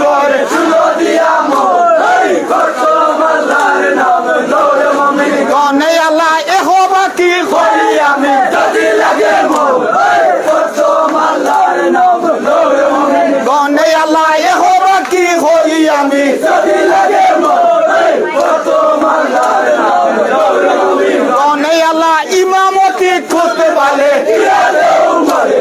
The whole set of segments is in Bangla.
করে শুনো দিয়া মোর এই প্রথম আল্লাহর নাম নূরে মুমিন গনে আল্লাহ এহো বাকি করি আমি যদি লাগে মোর এই প্রথম আল্লাহর নাম নূরে মুমিন গনে আল্লাহ এহো বাকি করি আমি যদি লাগে মোর এই প্রথম আল্লাহর নাম নূরে মুমিন গনে আল্লাহ ইমামতি করতে পারে কিয়াতে উমরে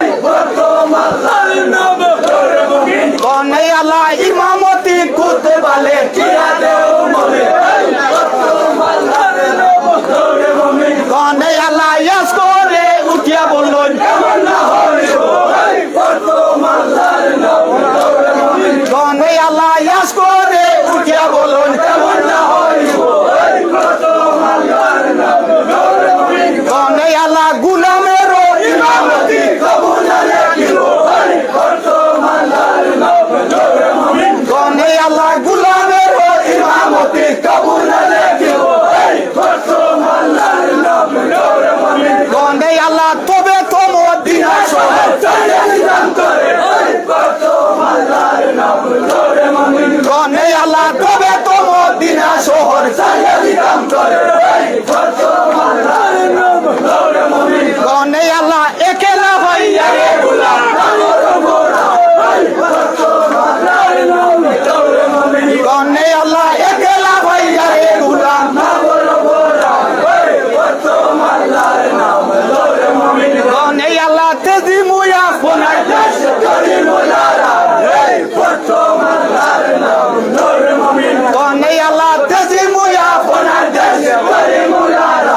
এই প্রথম আল্লাহর নাম নূরে মুমিন গনে আল্লাহ ইমামতি করতে পারে কিয়াতে উমরে এই প্রথম আল্লাহর নাম নূরে মুমিন গনে আল্লাহ ইয়াস করে উঠিয়া বললেন কেমন না হইব এই প্রথম আল্লাহর নাম নূরে মুমিন গনে আল্লাহ ইয়াস করে উঠিয়া বললেন কেমন না হইব এই প্রথম আল্লাহর নাম নূরে মুমিন গনে আল্লাহ গুলামের ইমামতি কবুল লাগিল এই প্রথম আল্লাহর নাম নূরে মুমিন গনে আল্লাহ গুলামের ইমামতি কবুল লাগিল এই প্রথম আল্লাহর নাম নূরে মুমিন গনে আল্লাহ তবে তো মদিনা শহর চাইয়া নিজাম করে এই প্রথম আল্লাহর নাম নূরে মুমিন গনে আল্লাহ তবে তো মদিনা শহর চাইয়া নিজাম করে এই প্রথম আল্লাহর নাম নূরে মুমিন গনে আল্লাহ একলা ভাইয়া রে গোলাম আমার মোরা এই প্রথম আল্লাহর নাম নূরে মুমিন গনে আল্লাহ একলা ভাইয়া রে গোলাম আমার মোরা এই প্রথম আল্লাহর নাম নূরে মুমিন গনে আল্লাহ তেজি মুয়া কোনায় দেশ করি মোলারা এই প্রথম আল্লাহর নাম নূরে মুমিন গনে আল্লাহ তেজি মুয়া কোনায় দেশ করি মোলারা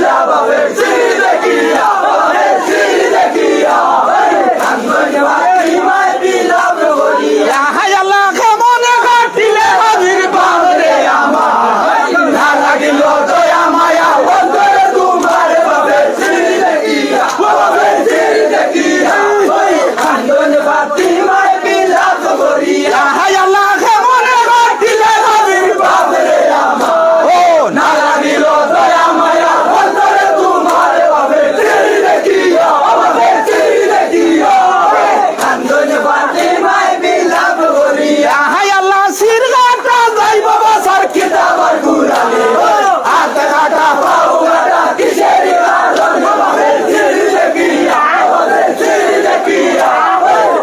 দেখিয়া বাপের চিড়ি দেখিয়া বাপের চিড়ি দেখিয়া কান্দনে ফাতিমায় বিলাপ করিয়া হায় আল্লাহ কেমনে কাটিলে হাজির পাবরে আমার না লাগিল দয়া মায়া অন্তরে তোমার বাপের চিড়ি দেখিয়া বাপের চিড়ি দেখিয়া কান্দনে ফাতিমায় বিলাপ করিয়া হায় আল্লাহ কেমনে কাটিলে হাজির পাবরে আমার ও না লাগিল দয়া মায়া অন্তরে তোমার বাপের চিড়ি দেখিয়া বাপের চিড়ি দেখিয়া কান্দনে ফাতিমায় বিলাপ করিয়া হায় আল্লাহ সিরগাটা যাই বাবা সার কিতাবার কুরানে হাত কাটা পাও কাটা কিসের কারণ বাপের চিড়ি দেখিয়া বাপের চিড়ি দেখিয়া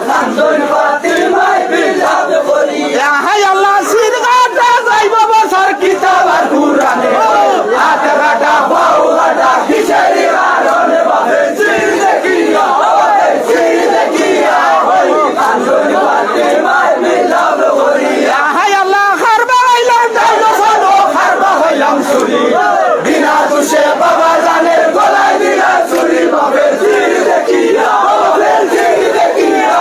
কান্দনে ফাতিমায় বিলাপ করিয়া হায় আল্লাহ সিরগাটা যাই বাবা সার কিতাবার কুরানে হাত কাটা পাও কাটা কিসের কারণ বাপের চিড়ি দেখিয়া বাপের চিড়ি দেখিয়া কান্দনে ফাতিমায় বিলাপ করিয়া হায় আল্লাহ খারবা হইলাম তাইলো সানো খারবা হইলাম চুরি বিনা দোষে বাবা জানের গলায় দিলা চুরি বাপের চিড়ি দেখিয়া বাপের চিড়ি দেখিয়া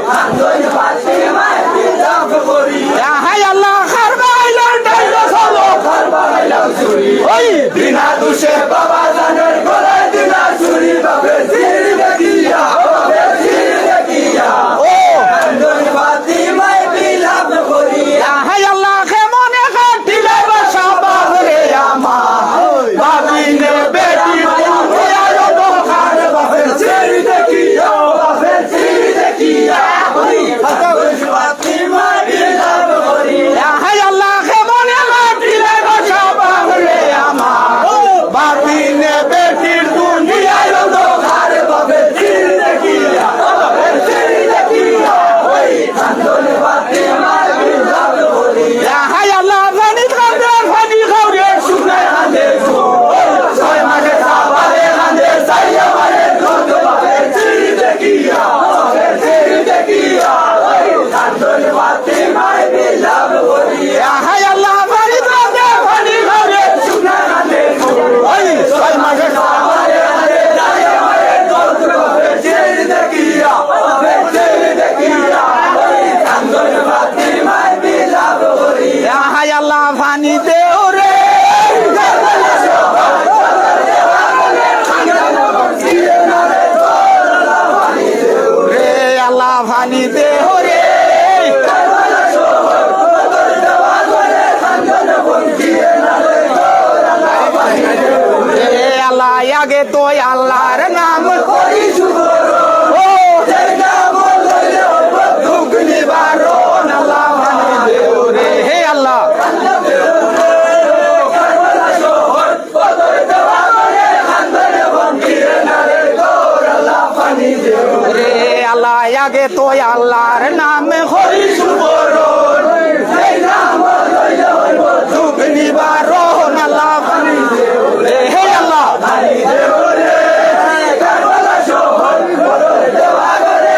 কান্দনে ফাতিমায় বিলাপ করিয়া হায় আল্লাহ খারবা হইলাম তাইলো সানো খারবা হইলাম চুরি ওই বিনা দোষে বাবা জানের গলায় দিলা চুরি বাপের চিড়ি দেখিয়া বাপের চিড়ি দেখিয়া ও কান্দনে ফাতিমায় বিলাপ করিয়া হায় আল্লাহ কেমনে কাটিলে বাসা বাবরে আমার বাবিনে বেটি আলো তো খার বাপের চিড়ি দেখিয়া বাপের চিড়ি দেখিয়া কান্দনে ফাতিমায় বিলাপ করিয়া হায় আল্লাহ কেমনে কাটিলে বাসা বাবরে আমার বাবিনে বেটির দুনিয়ায় তো খার বাপের চিড়ি দেখিয়া বাপের চিড়ি দেখিয়া কান্দনে ফাতিমায় বিলাপ করিয়া হায় আল্লাহ জানি কান্দে ফানি খাওরে শুকনায় কান্দে ছয় মাসে সাবারে কান্দে চাইয়া মারে দুধ বাপের চিড়ি দেখিয়া বাপের চিড়ি দেখিয়া কান্দনে ফাতিমায় বিলাপ করিয়া হায় আল্লাহ জানি কান্দে ফানি খাওরে শুকনায় কান্দে ছয় মাসে সাবারে কান্দে চাইয়া মারে দুধ বাপের চিড়ি দেখিয়া বাপের চিড়ি দেখিয়া কান্দনে ফাতিমায় বিলাপ করিয়া হায় আল্লাহ ফানি দেও রে রে আল্লাহ ফানি দেও রে রে আল্লাহ আগে তো আল্লাহর নাম করি ও দুঃখ নিবারণ আল্লাহ ফানি দেও রে হে আল্লাহ রে আল্লাহ আগে তো আল্লাহর নাম হরি সুবরণ দুঃখ নিবারণ আল্লাহ ফানি দেও রে হে আল্লাহ ফানি দেও রে কারবালা শহর বদর দেওয়া করে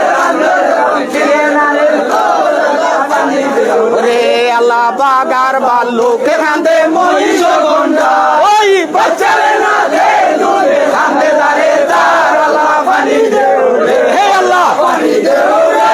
রে আল্লাহ বাগার বালুক কান্দে মহিষ গন্ডা ওই বাচ্চারে না দে দুধে কান্দে দারে তার আল্লাহ ফানি দেও রে হে আল্লাহ ফানি দেও রে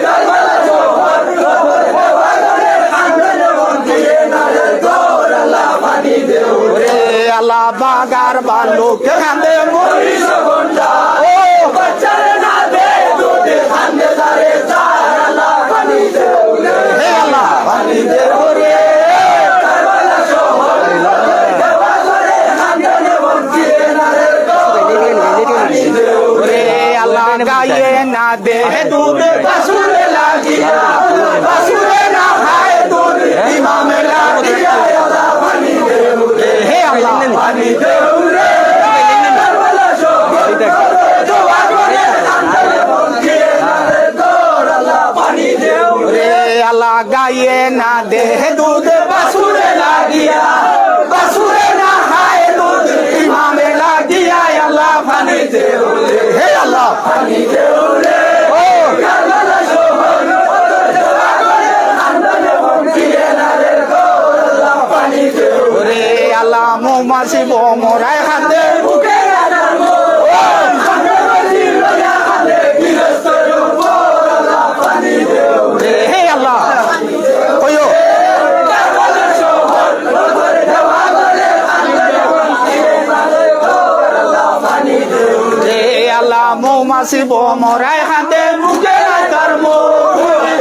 কারবালা শহর বদর দেওয়া করে কান্দে বন্দিয়ে নারে তোর আল্লাহ ফানি দেও রে আল্লাহ বাগার বালুক কান্দে মহিষ গন্ডা ও বাচ্চারে না দে দুধে কান্দে দারে তার আল্লাহ ফানি দেও রে হে আল্লাহ ফানি দেও রে কারবালা শহর বদর দেওয়া করে কান্দে বন্দিয়ে নারে তোর ফানি দেও রে আল্লাহ গায়ে না দে দুধ বাসুরে লাগিয়া বাসুরে না খায় দুধ ইমামে লাগিয়া আল্লাহ ফানি দেও রে হে আল্লাহ ফানি দেও রে কারবালা শহর বদর দেওয়া করে কান্দে বন্দিয়ে নারে তোর আল্লাহ ফানি দেও রে আল্লাহ গায়ে না দে দুধ বাসুরে লাগিয়া বাসুরে না খায় দুধ ইমামে লাগিয়া আল্লাহ ফানি দেও রে হে আল্লাহ ফানি দেও রে ও কারবালা শহর বদর দেওয়া করে কান্দে বন্দিয়ে নারে তোর আল্লাহ ফানি দেও রে আল্লাহ মৌমাছি বোমরায় খান্দে বুকে রাজার মো হে আল্লাহ কইও আল্লাহ মৌমাছি বোমরাই খান্দে মুখে রাজার মো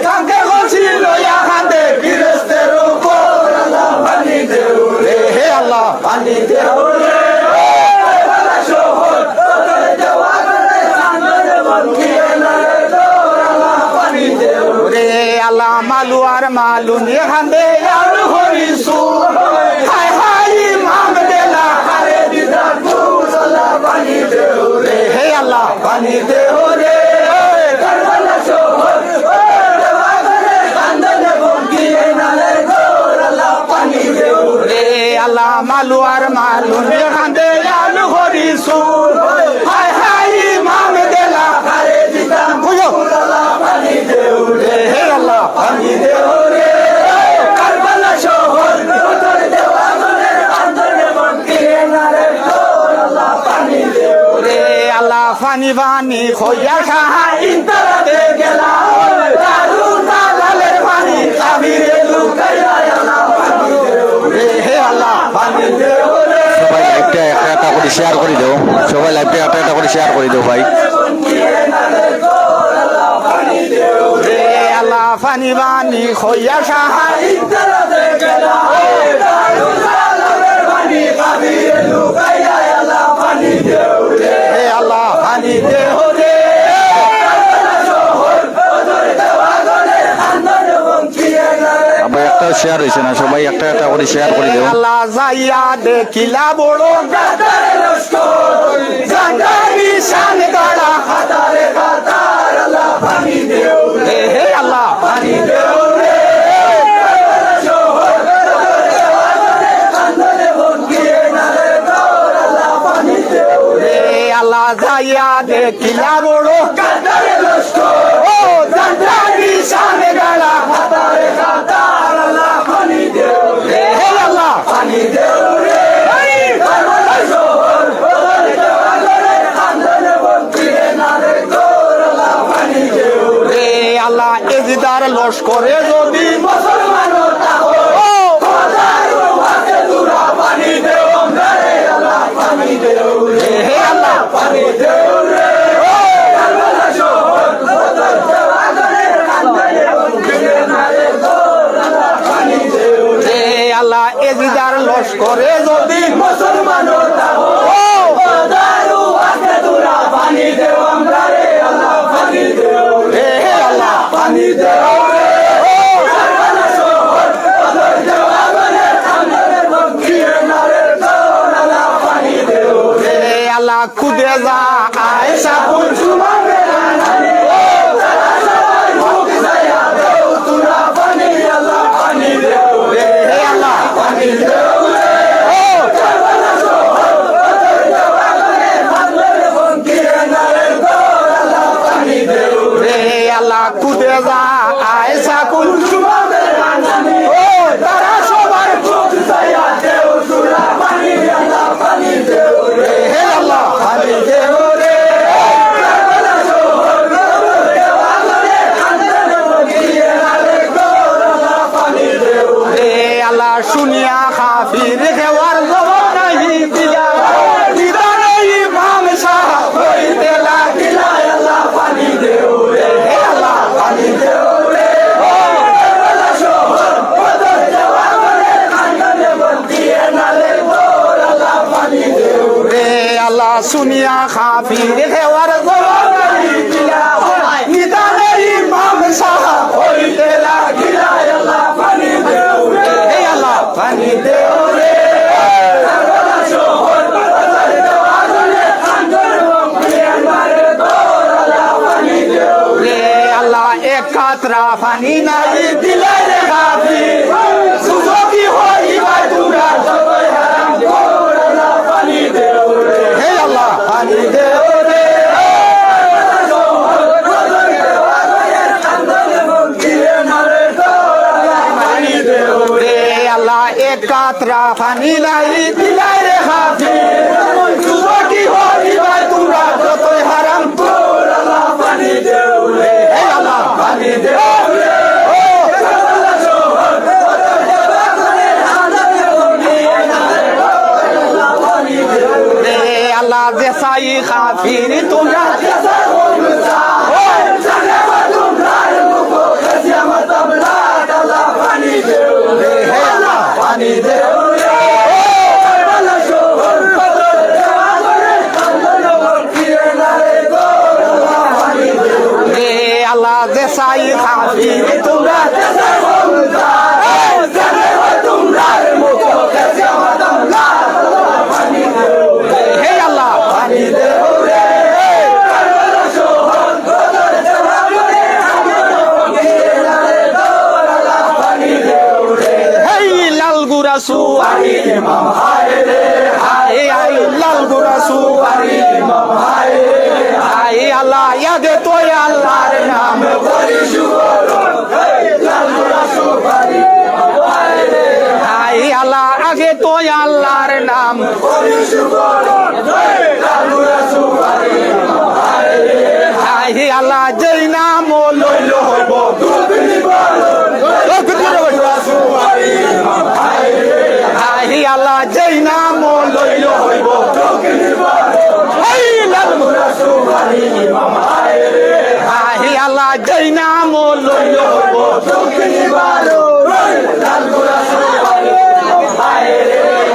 কাকে গছি লইয়া খান্দে গৃহস্থের উপর আল্লাহ পানি দেও রে হে আল্লাহ পানি দেও রে রে আল্লাহ মালু আর মালু নিয়ে খান্দে আর হরিসু হাই হাই মাম দেলা হারে দিদা কুস আল্লাহ পানি দেও রে হে আল্লাহ পানি দেও রে কারবালা শহর দেওয়া করে কান্দনে বঙ্গিয়ে নালে গোর আল্লাহ পানি দেও রে আল্লাহ মালু আর মালু নিয়ে খান্দে আর হরিসু হাই হাই মাম দেলা হারে দিদা কুস আল্লাহ পানি দেও রে হে আল্লাহ পানি দেও রে কারবালা শহর দেওয়া করে কান্দনে বঙ্গিয়ে নালে গোর আল্লাহ পানি দেও রে আল্লাহ পানি পানি খইয়া খাহা ইন্তরাতে গেলা দারু দালালের পানি কাবিরে লুকাইয়া আল্লাহ পানি দেও রে হে আল্লাহ পানি দেও রে সবাই লাইভটা একটা করে শেয়ার করে দাও সবাই লাইভটা একটা করে শেয়ার করে দাও ভাই রে আল্লাহ পানি পানি খইয়া খাহা ইন্তরাতে গেলা দারু দালালের পানি কাবিরে লুকাইয়া আল্লাহ পানি দেও রে হে আল্লাহ পানি দেও রে আবার একটা শেয়ার হয়েছে না সবাই একটা একটা করে শেয়ার করে দাও আল্লাহ যাইয়া দেখিলা বড় গাদারে লস্কর জান্ডারি শান গাড়া হাতারে হাতার আল্লাহ পানি দেও রে হে আল্লাহ পানি দেও রে আল্লাহ যাইয়া দেখিলা বড় গাদারে লস্কর ও জান্ডারি শান গাড়া হাতারে হাতার আল্লাহ পানি দেও রে হে আল্লাহ পানি দেও রে কারবালা শহর দেওয়া করে কান্দনে বঙ্গিয়ে নালে গোর আল্লাহ পানি দেও রে আল্লাহ এজিদার লস্করে যদি মুসলমান তাহো খোদারু হাতে দুরা পানি দেও রে আল্লাহ পানি দেও রে হে আল্লাহ পানি দেও রে কারবালা শহর দেওয়া করে কান্দনে বঙ্গিয়ে নালে গোর আল্লাহ পানি দেও রে আল্লাহ এজিদার লস্করে যদি মুসলমান তাহো খোদারু হাতে দুরা পানি দেও রে আল্লাহ পানি দেও রে হে আল্লাহ পানি দেও রে কারবালা শহর দেওয়া করে কান্দনে বঙ্গিয়ে নালে গোর আল্লাহ পানি দেও রে আল্লাহ খুদে যা আয়েশা কুলসুমা মেরা নানি তারা সবাই মুখ যায়া দেও তুরা পানি আল্লাহ পানি দেও রে হে আল্লাহ পানি দেও রে কারবালা শহর দেওয়া করে কান্দনে বঙ্গিয়ে নালে গোর আল্লাহ পানি দেও রে আল্লাহ খুদে যা আয়েশা কুলসুমা মেরা নানি তারা সবাই মুখ যায়া দেও তুরা পানি আল্লাহ পানি দেও রে হে আল্লাহ পানি দেও রে কারবালা শহর দেওয়া করে কান্দনে বঙ্গিয়ে নালে গোর আল্লাহ পানি দেও রে আল্লাহ শুনিয়া খাফির দেওয়ার জবাব নাহি দিয়া দিদারে ইমাম সাহেব হইতে লাগিলা আল্লাহ পানি দেও রে হে আল্লাহ পানি দেও রে কারবালা শহর দেওয়া করে কান্দনে বঙ্গিয়ে নালে গোর আল্লাহ পানি দেও রে আল্লাহ শুনিয়া খাফির দেওয়ার জবাব নাহি দিয়া দিদারে ইমাম সাহেব হইতে লাগিলা আল্লাহ পানি দেও রে হে আল্লাহ পানি দেও রে কারবালা শহর দেওয়া করে কান্দনে বঙ্গিয়ে নালে গোর আল্লাহ পানি দেও রে আল্লাহ এক কাতরা পানি নাই দিলে রে খাফির সুযোগী হইবা তুরা জয় হারাম গোর আল্লাহ পানি দেও রে হে আল্লাহ পানি দেও রে কারবালা শহর দেওয়া করে কান্দনে বঙ্গিয়ে নালে গোর আল্লাহ পানি দেও রে আল্লাহ এক কাতরা পানি নাই দিলে রে খাফির আল্লাহ দেশাই খাফির তোমরা পানি দেও আল্লাহ দেশাই খাফির তোমরা হে আল্লাহ পানি দেও সুয়ারি ইমাম হায় রে হায় আই লাল গুরা সুয়ারি ইমাম হায় রে হায় আল্লাহ ইয়াদে তো আল্লাহর নাম করি সুবরণ লাল গুরা সুয়ারি ইমাম হায় রে হায় আল্লাহ আগে তো আল্লাহর নাম করি সুবরণ লাল গুরা সুয়ারি ইমাম হায় রে হায় আল্লাহ যেই নাম লইল হইব দুর্গনি বলন লাল সুয়ারি ইমাম হায় রে হায় আল্লাহ যেই নাম লইল হইব হায় আল্লাহ যেই নাম লইল হইব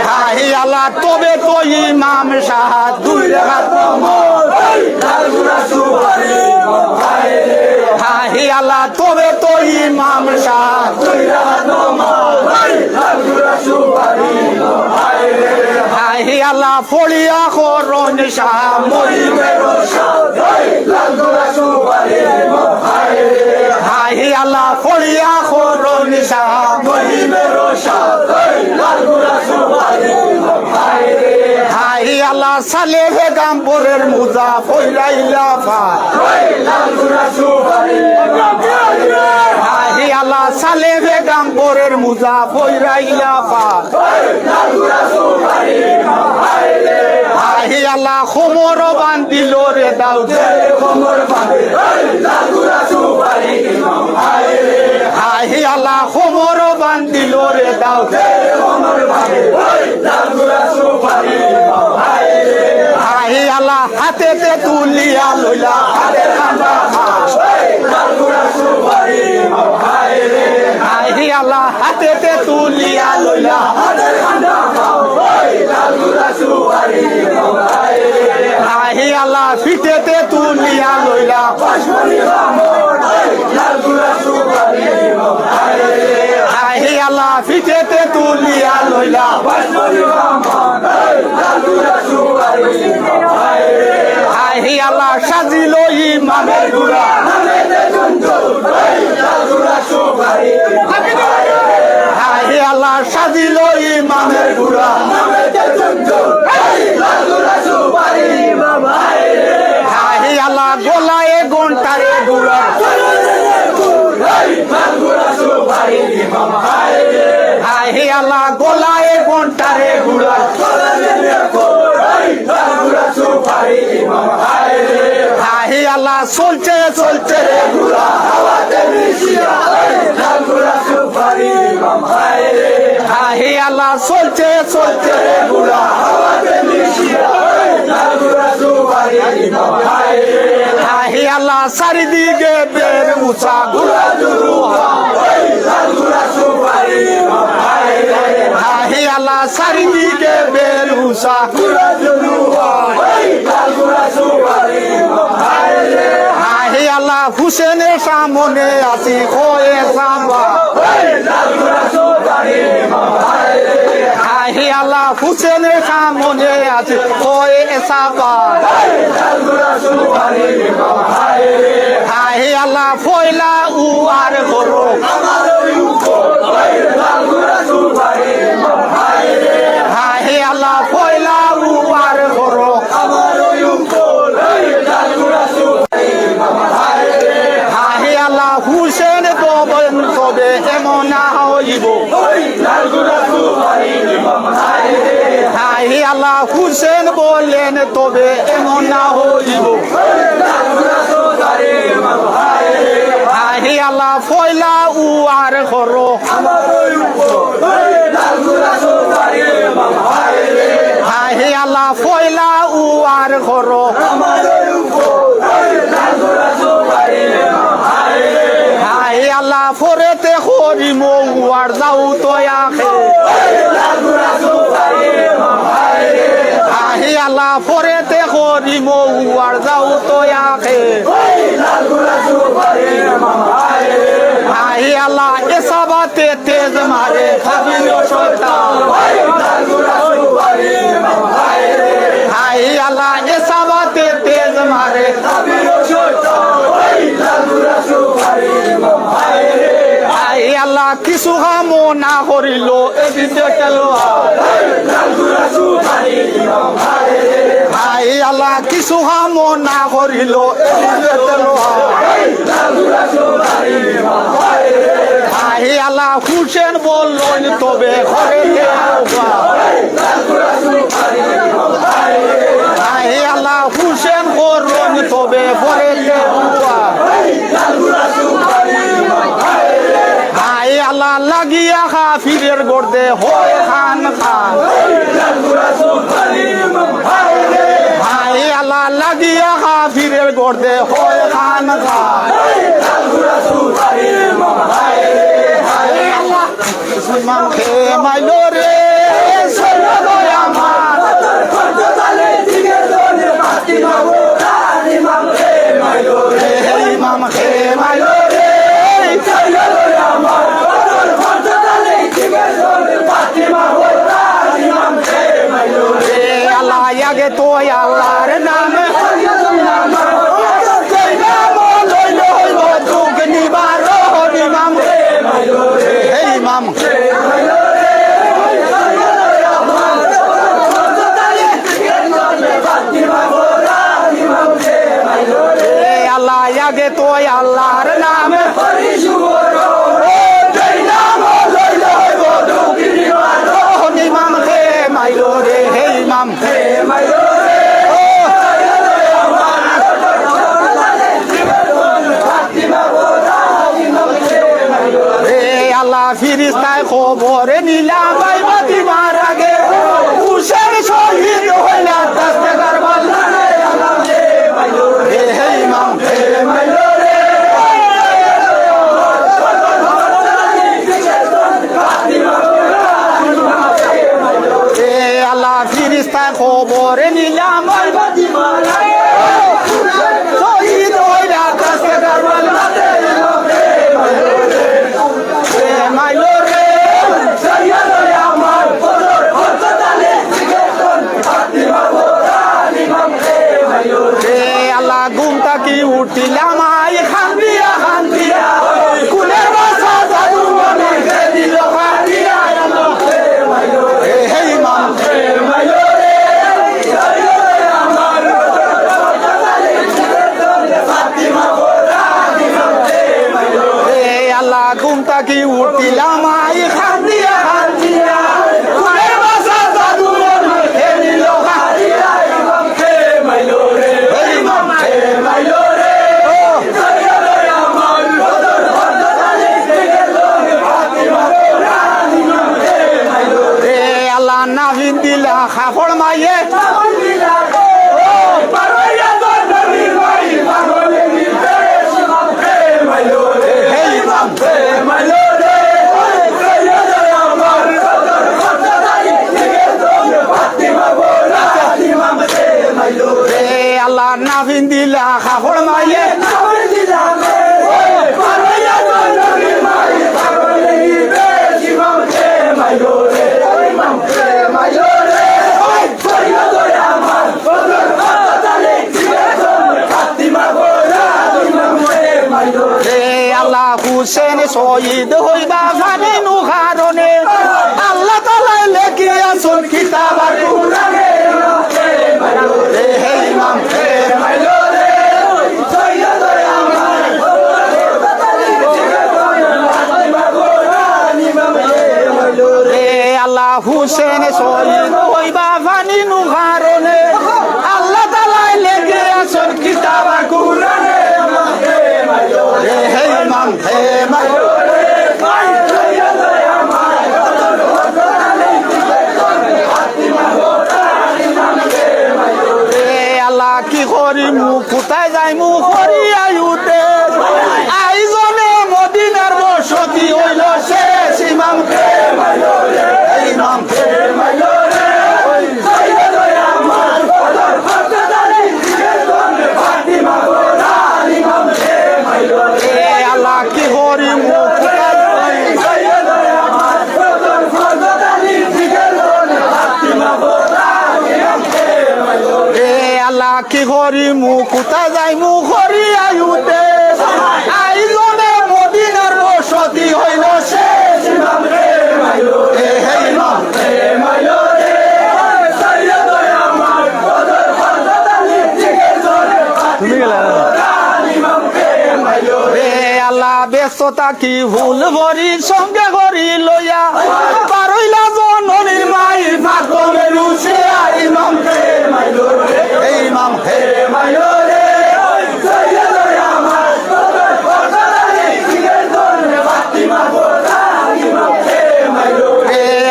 হায় আল্লাহ তবে তো ইমাম শাহ দুই রাত হায় আল্লাহ তবে তো ইমাম শাহ দুই রাত হায় আল্লাহ ফড়িয়া করন শাহ মরিবের হায় আল্লাহ ফড়িয়া করন শাহ মরিবের হায় আল্লাহ সালে বেগামপুরের মুজা ফইরাইলা হায় আল্লাহ সালে বেগামপুরের মুজা ফইরাইলা হায় আল্লাহ খমর বান্ধিল রে দাও হায় আল্লাহ খমর বান্ধিল রে দাও হায় আল্লাহ হাতেতে তুলিয়া লইলা হায় আল্লাহ হাতেতে তুলিয়া লইলা হায় আল্লাহ ফিটেতে তুলিয়া লইলা হায় আল্লাহ ফিটেতে তুলিয়া লইলা হায় আল্লাহ সাজিল ইমামের গুড়া হায় আল্লাহ সাজিল ইমামের গুড়া হায় আল্লাহ গোলায় ঘন্টারে গুড়া হায় আল্লাহ গোলায় ঘন্টারে গুড়া হায় আল্লাহ চলছে চলছে রে গুড়া হায় আল্লাহ চলছে চলছে রে গুড়া হায় আল্লাহ চারিদিকে বের উঁচা গুড়া হায় আল্লাহ চারিদিকে বের উঁচা হায় আল্লাহ হুসেনের সামনে আছি হয়ে সামা হায় আল্লাহ হুসেনের সামনে আছে হয়ে সাবা হায় আল্লাহ ফয়লা উ আর করো হায় আল্লাহ ফয়লা উ আর করো হায় আল্লাহ হুসেন তবে এমন না হইব হায় আল্লাহ হুসেন বললেন তবে এমন না হইব হায় আল্লাহ ফয়লা উ আর করো হায় আল্লাহ ফয়লা উ আর বিচার করো হাই আল্লাহ ফরেতে করিম আর যাও তো আখে হাই আল্লাহ ফরেতে করিম আর যাও তো আখে হাই আল্লাহ এসাবাতে তেজ মারে খাবিল শয়তান হাই আল্লাহ এসাবাতে তেজ মারে খাবিল শয়তান হাই আল্লাহ কিছু কামো না করিল এদিকে গেল হাই আল্লাহ কিছু কামো না করিল এদিকে গেল হাই আল্লাহ হুসেন বললেন তবে ঘরে হাই আল্লাহ হুসেন করলেন তবে ঘরে হাই আল্লাহ লাগিয়া কাফিরের গর্দে হয় খান খান হাই আল্লাহ লাগিয়া কাফিরের গর্দে হয় খান খান ইমাম খে মাইলো রে সৈয়দ আমার ইমাম খে মাইলো রে আল্লাহ আগে তো আল্লাহর নামে ইমাম আল্লাহ আগে তো আল্লাহর নামে ইমাম হে মাইলো রে হে ইমাম হে মাইলো আল্লাহ ফিরিস্তায় খবর নিলাম ভাই মাতিবার আগে হুসেন শহীদ হইলা দস্তে কারবালা হে ইমাম হে মাইলো রে আল্লাহ ফিরিস্তায় খবর নিলাম ভাই মাতিবার আগে শহীদ হইলা দস্তে কারবালা আল্লাহ ঘুম থাকি উঠিলাম খান দিয়া কুলের বাসা জাদু মনে দিল আল্লাহ ঘুম থাকি উঠিলাম খান দিয়া কুলের বাসা জাদু মনে দিল আল্লাহ নাভিন দিলা খাফড় মাইয়ে আল্লাহ নাভিন দিলা খাফড় মাইয়ে আল্লাহ হুসেন শহীদ হইবা জানি নু কারণে আল্লাহ তাআলা লেখি আসল কিতাব আর কুরআনে হে ইমাম হে মাইলো রে সৈয়দ আমার আল্লাহ হুসেন শহীদ হইবা জানি নু কারণে আল্লাহ তাআলা লেখি আসল কিতাব আর কুরআনে হে ইমাম হে মাইলো রে মুখ কোথায় যাই মুখ হরিয়া উঠে আইজনে মদিনার বসতি হইল শেষ ইমাম ইমাম আল্লাহ কি হরি মুখ আল্লাহ কি হরি মুখ কোথায় যাই মুখ হরি আয়ুতে আইজনে মদিনার বসতি হইল শেষ ইমাম আল্লাহ ব্যস্ততা কি ভুল ভরি সঙ্গে করি লইয়া পারইলা জননীর মাই ফাতমের উসিয়া ইমাম ইমাম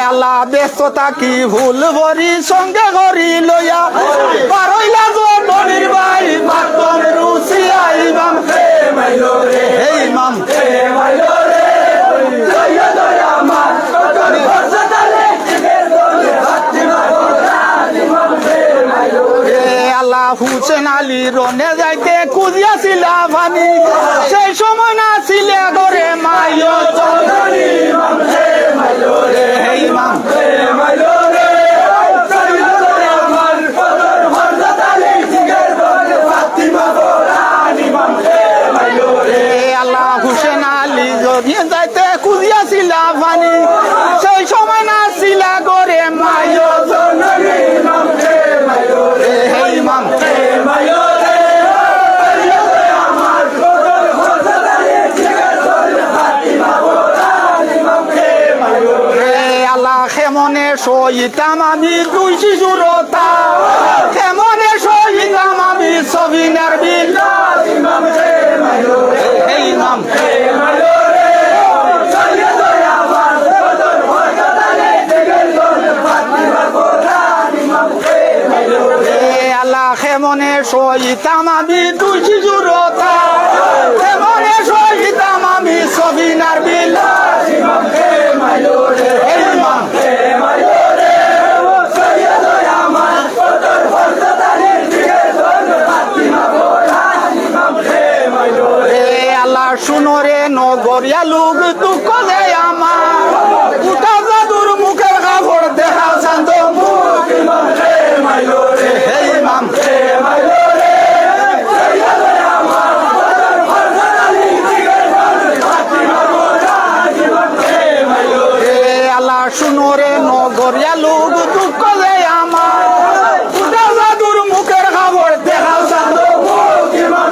আল্লাহ ব্যস্ততা কি ভুল ভরি সঙ্গে করি লইয়া পারইলা জননীর মাই ফাতমের উসিয়া ইমাম ইমাম আল্লাহ হুসেন আলী রনে যাইতে খুঁজিয়াছিল পানি সেই সময় না ছিলে ঘরে মাইও ইমাম আল্লাহ হুসেন আলী যদি যাইতে খুঁজিয়াছিল পানি সেই সময় না ছিলা ঘরে মাইও ইমাম আল্লাহ খেমনে সহিতাম আমি দুই শিশুরতা খেমনে সহিতাম আমি সবিনার বিল ইমাম আল্লাহ খেমনে সহিতাম আমি দুই শিশুরতা খেমনে সহিতাম আমি সবিনার বিল আল্লাহ শুনরে নগরিয়া লোক দুঃখ দেয় আমার উঠা জাদুর মুখের কাপড় দেখা শান্ত মুখ ইমাম আল্লাহ শুনরে নগরিয়া লোক দুঃখ দেয় আমার উঠা জাদুর মুখের কাপড় দেখা শান্ত মুখ ইমাম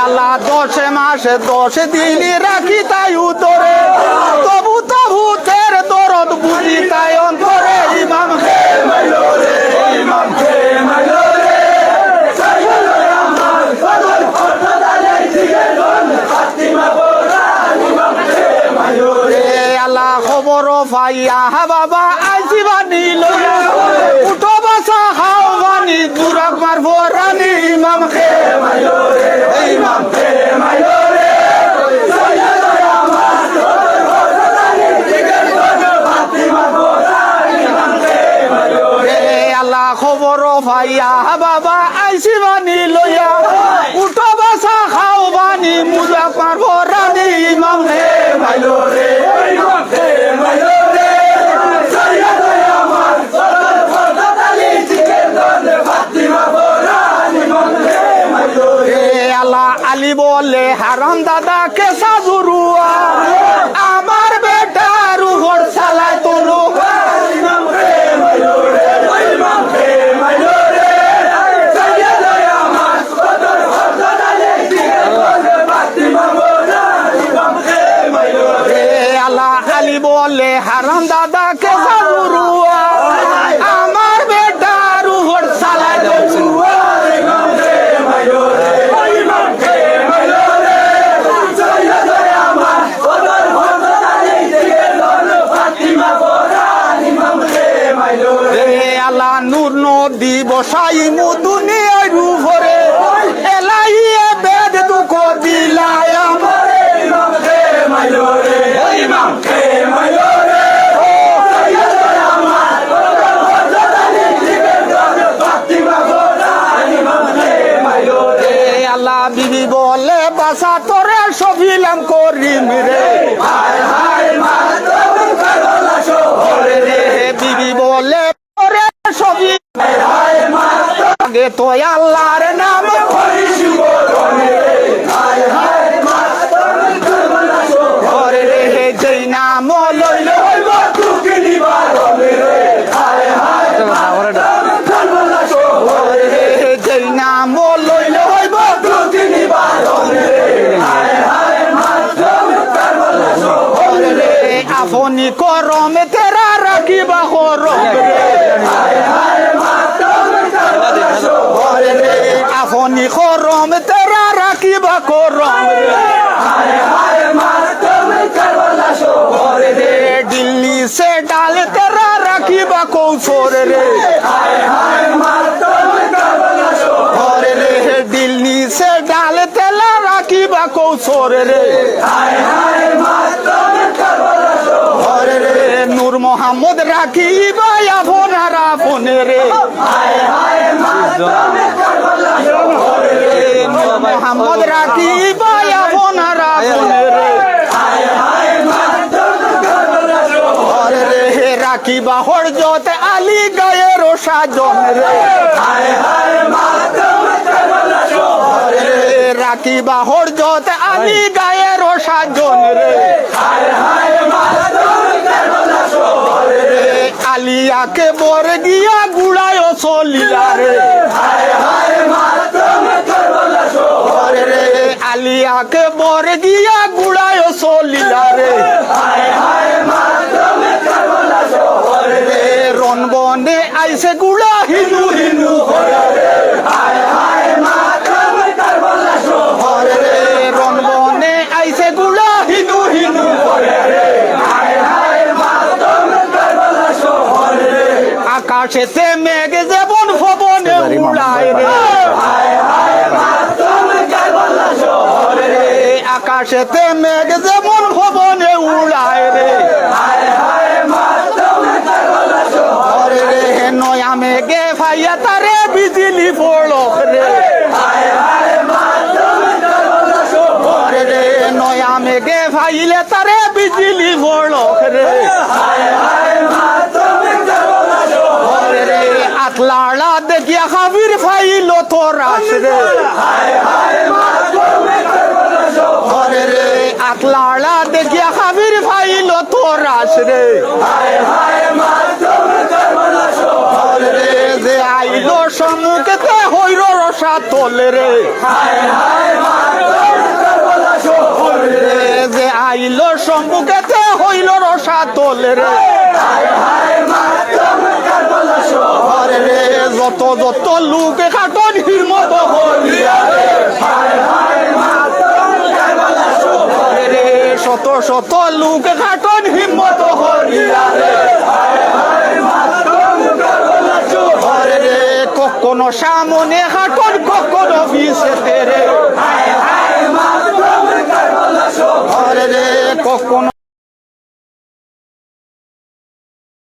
আল্লাহ 10 মাসে 10 দিন রাখি তাই উতরে তবু তবু তের দরদ বুঝি তাই অন্তরে ইমাম আল্লাহ খবর পাইয়া বাবা আইসি বানি লইয়া উঠো বাসা খাও বানি দুরাক মারবো রানী ইমাম ইমাম আল্লাহ খবর পাইয়া বাবা আইসি বানি লইয়া উঠো বাসা খাও বানি মুজাক মারবো রানী ইমাম আল্লাহ আলী বলে হারাম দাদা কেসা জুরুয়া আমার বেটার উপর চালায় তোলো আল্লাহ আলী বলে হারাম দাদা কেসা জুরুয়া আমার বেটার উপর চালায় তোলো বসাই মু দুনিয়ার উপরে এলাইয়ে বেদ দুঃখ দিলাই আমারে ইমাম খে মাইলো রে ইমাম খে মাইলো রে ও সাইয়্যিদ আমার হযরত জীবের গানে ফাতিমা গোরা ইমাম খে মাইলো রে আল্লাহ বিবি বলে বাসা তোরে সফিলাম করিম রে হায় হায় মা তুমি কারবালা শহরে রে বিবি বলে তোরে সফি হায় মা আগে তো আল্লাহর নাম করিস গোরনে রে হায় হায় মা তুমি কারবালা শহরে রে যেই নাম লইলে হইব তুকি নিবারণে রে হায় হায় মা তুমি কারবালা শহরে রে যেই নাম লইলে হইব তুকি নিবারণে রে হায় হায় মা তুমি কারবালা শহরে রে আপনি করমে তেরা রাখিবা করম রে হায় হায় মা তুমি কারবালা শহরে রে আপনি করম তেরা রাখিবা করম রে হায় হায় মা তুমি কারবালা শহরে রে দিল্লি সে ডাল তেরা রাখিবা কৌশর রে হায় হায় মা তুমি কারবালা শহরে রে দিল্লি সে ডাল তেলা রাখিবা কৌশর রে হায় হায় মা তুমি কারবালা শহরে রে নূর মোহাম্মদ রাখিবা আপনার আপনে রে হায় হায় মা তুমি কারবালা শহরে রে নূর মোহাম্মদ রাখিবা আপনার আপনে রে হায় হায় মা তুমি কারবালা শহরে রে রাখিবা হযরত আলী গায়ের সাজন রে হায় হায় মা তুমি কারবালা শহরে রে রাখিবা হযরত আলী গায়ের সাজন রে হায় হায় মা তুমি কারবালা শহরে রে আলিয়াকে বর গিয়া গুড়ায় চলিলা রে হায় হায় মা তুমি কারবালা শহরে রে আলিয়াকে বর গিয়া গুড়ায় চলিলা রে হায় হায় মা তুমি কারবালা শহরে রে রণবনে আইছে গুড়া হিন্দু হিন্দু করে রে হায় হায় মা তুমি কারবালা শহরে রে রণবনে আইছে গুড়া হিন্দু হিন্দু করে রে হায় হায় মা তুমি কারবালা শহরে রে আকাশেতে মেঘ যেমন ভবনে উড়ায় রে হায় হায় মা তুমি কারবালা শহরে রে আকাশেতে মেঘ যেমন ভবনে উড়ায় রে হায় হায় মা তুমি কারবালা শহরে রে নয়া মেঘে ভাইয়া তারে বিজলি পড়ক রে হায় হায় মা তুমি কারবালা শহরে রে নয়া মেঘে ভাইলে তারে বিজলি পড়ক রে হায় হায় মা তুমি কারবালা শহরে রে আতলাড়া দেখিয়া খাবির ফাইল তোর রে হায় হায় মা তুমি কারবালা শহরে রে আতলাড়া দেখিয়া খাবির ফাইল তোর রে হায় হায় মা তুমি কারবালা শহরে রে যে আইলো সম্মুখেতে হইল রসা তোলে রে হায় হায় মা তুমি কারবালা শহরে রে যে আইলো সম্মুখেতে হইল রসা তোলে রে হায় হায় মা তুমি কারবালা শহরে রে যত যত লোকে খাটন হিরমত হলিয়া রে হায় হায় মা তুমি কারবালা শহরে রে শত শত লোকে খাটন হিম্মত হলিয়া রে হায় হায় মা তুমি কারবালা শহরে রে কখনো সামনে হাটন কখনো পিছেতে রে হায় হায় মা তুমি কারবালা শহরে রে কখনো